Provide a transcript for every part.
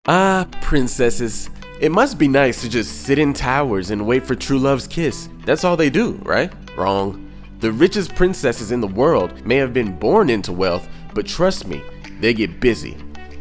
Ah, princesses. It must be nice to just sit in towers and wait for true love's kiss. That's all they do, right? Wrong. The richest princesses in the world may have been born into wealth, but trust me, they get busy.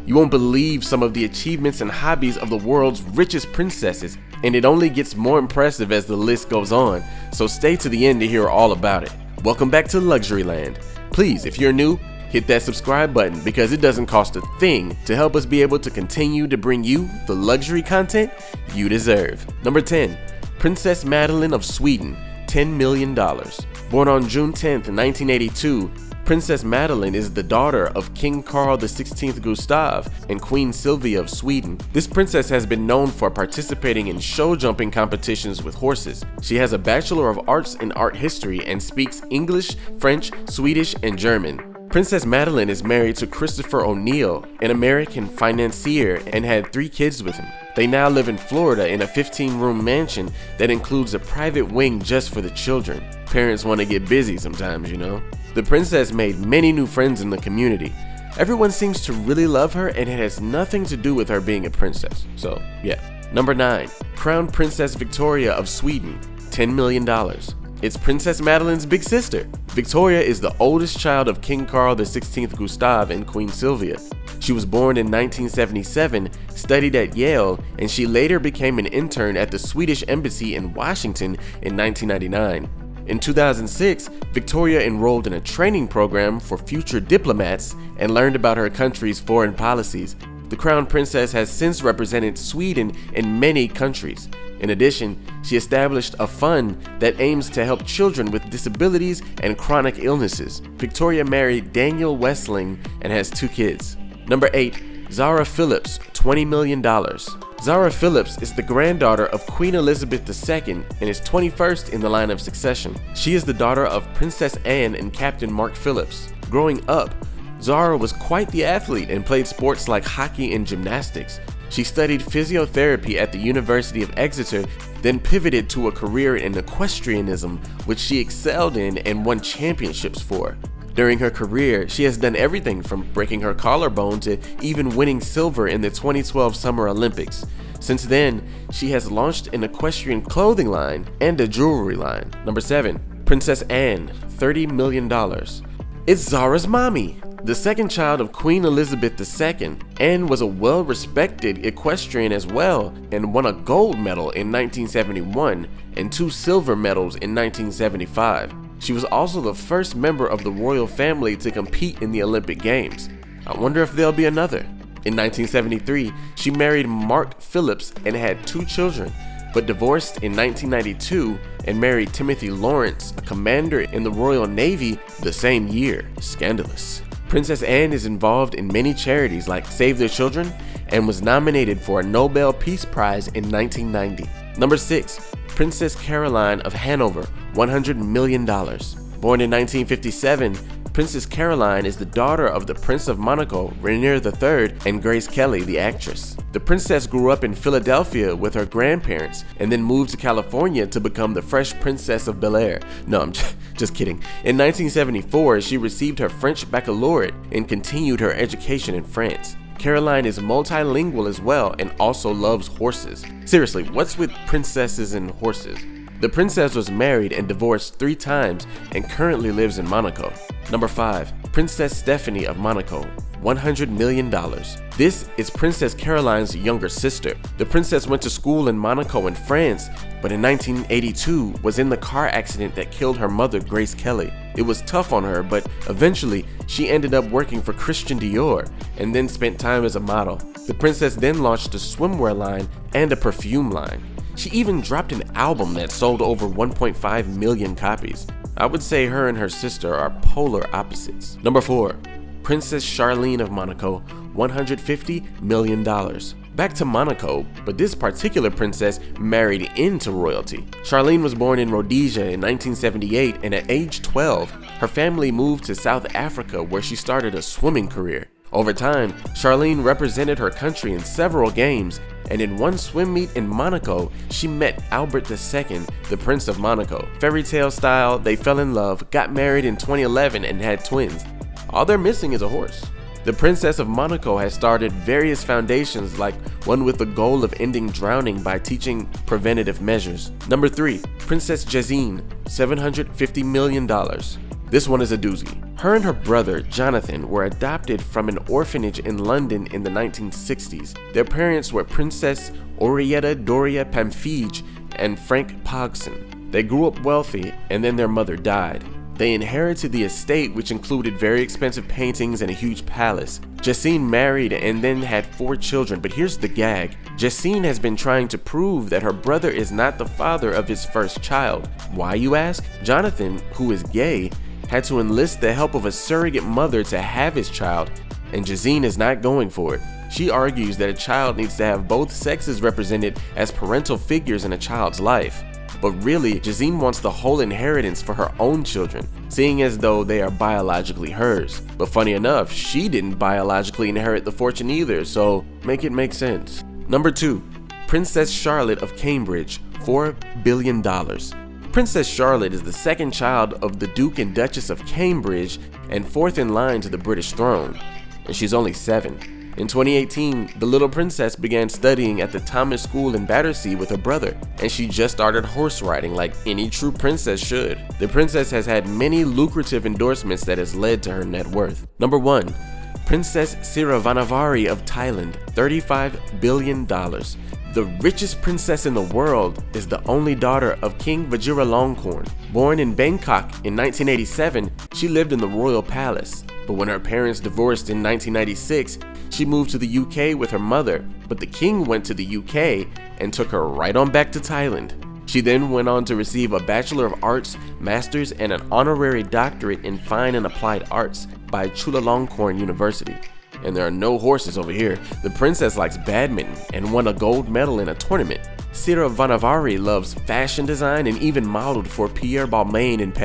You won't believe some of the achievements and hobbies of the world's richest princesses, and it only gets more impressive as the list goes on, so stay to the end to hear all about it. Welcome back to Luxury Land. Please, if you're new, hit that subscribe button because it doesn't cost a thing to help us be able to continue to bring you the luxury content you deserve. Number 10. Princess Madeline of Sweden, $10 million. Born on June 10th, 1982, Princess Madeline is the daughter of King Carl XVI Gustav and Queen Sylvia of Sweden. This princess has been known for participating in show jumping competitions with horses. She has a Bachelor of Arts in Art History and speaks English, French, Swedish, and German. Princess Madeline is married to Christopher O'Neill, an American financier, and had 3 kids with him. They now live in Florida in a 15-room mansion that includes a private wing just for the children. Parents want to get busy sometimes, you know. The princess made many new friends in the community. Everyone seems to really love her, and it has nothing to do with her being a princess. So, yeah. Number 9. Crown Princess Victoria of Sweden, $10 million. It's Princess Madeline's big sister. Victoria is the oldest child of King Carl XVI Gustav and Queen Sylvia. She was born in 1977, studied at Yale, and she later became an intern at the Swedish Embassy in Washington in 1999. In 2006, Victoria enrolled in a training program for future diplomats and learned about her country's foreign policies. The Crown Princess has since represented Sweden in many countries. In addition, she established a fund that aims to help children with disabilities and chronic illnesses. Victoria married Daniel Westling and has 2 kids. Number 8. ZARA Phillips, $20 million. ZARA Phillips is the granddaughter of Queen Elizabeth II and is 21st in the line of succession. She is the daughter of Princess Anne and Captain Mark Phillips. Growing up, ZARA was quite the athlete and played sports like hockey and gymnastics. She studied physiotherapy at the University of Exeter, then pivoted to a career in equestrianism, which she excelled in and won championships for. During her career, she has done everything from breaking her collarbone to even winning silver in the 2012 Summer Olympics. Since then, she has launched an equestrian clothing line and a jewelry line. Number 7. Princess Anne, $30 million. It's Zara's mommy. The second child of Queen Elizabeth II, Anne was a well-respected equestrian as well and won a gold medal in 1971 and 2 silver medals in 1975. She was also the first member of the royal family to compete in the Olympic Games. I wonder if there'll be another. In 1973, she married Mark Phillips and had 2 children, but divorced in 1992 and married Timothy Lawrence, a commander in the Royal Navy, the same year. Scandalous. Princess Anne is involved in many charities like Save the Children and was nominated for a Nobel Peace Prize in 1990. Number 6. Princess Caroline of Hanover, $100 million. Born in 1957, Princess Caroline is the daughter of the Prince of Monaco, Rainier III, and Grace Kelly, the actress. The princess grew up in Philadelphia with her grandparents and then moved to California to become the Fresh Princess of Bel-Air. No, I'm just kidding. In 1974, she received her French baccalaureate and continued her education in France. Caroline is multilingual as well and also loves horses. Seriously, what's with princesses and horses? The princess was married and divorced 3 times and currently lives in Monaco. Number 5. Princess Stephanie of Monaco, $100 million. This is Princess Caroline's younger sister. The princess went to school in Monaco in France, but in 1982 was in the car accident that killed her mother, Grace Kelly. It was tough on her, but eventually she ended up working for Christian Dior and then spent time as a model. The princess then launched a swimwear line and a perfume line. She even dropped an album that sold over 1.5 million copies. I would say her and her sister are polar opposites. Number 4. Princess Charlene of Monaco, $150 million. Back to Monaco, but this particular princess married into royalty. Charlene was born in Rhodesia in 1978, and at age 12, her family moved to South Africa where she started a swimming career. Over time, Charlene represented her country in several games, and in one swim meet in Monaco, she met Albert II, the Prince of Monaco. Fairy tale style, they fell in love, got married in 2011, and had twins. All they're missing is a horse. The Princess of Monaco has started various foundations, like one with the goal of ending drowning by teaching preventative measures. Number 3, Princess GESINE, $750 million. This one is a doozy. Her and her brother, Jonathan, were adopted from an orphanage in London in the 1960s. Their parents were Princess Henrietta Doria Pamphile and Frank Pogson. They grew up wealthy, and then their mother died. They inherited the estate, which included very expensive paintings and a huge palace. GESINE married and then had 4 children, but here's the gag. GESINE has been trying to prove that her brother is not the father of his first child. Why, you ask? Jonathan, who is gay, had to enlist the help of a surrogate mother to have his child, and GESINE is not going for it. She argues that a child needs to have both sexes represented as parental figures in a child's life. But really, GESINE wants the whole inheritance for her own children, seeing as though they are biologically hers. But funny enough, she didn't biologically inherit the fortune either, so make it make sense. Number 2, Princess Charlotte of Cambridge, $4 billion. Princess Charlotte is the second child of the Duke and Duchess of Cambridge and 4th in line to the British throne, and she's only 7. In 2018, the little princess began studying at the Thomas School in Battersea with her brother, and she just started horse riding like any true princess should. The princess has had many lucrative endorsements that has led to her net worth. Number 1, Princess SIRAVANNAVARI of Thailand, $35 billion. The richest princess in the world is the only daughter of King Vajiralongkorn. Born in Bangkok in 1987, she lived in the royal palace. But when her parents divorced in 1996, she moved to the UK with her mother, but the king went to the UK and took her right on back to Thailand. She then went on to receive a Bachelor of Arts, Master's, and an honorary doctorate in Fine and Applied Arts by Chulalongkorn University. And there are no horses over here. The princess likes badminton and won a gold medal in a tournament. SIRAVANNAVARI loves fashion design and even modeled for Pierre Balmain in Paris.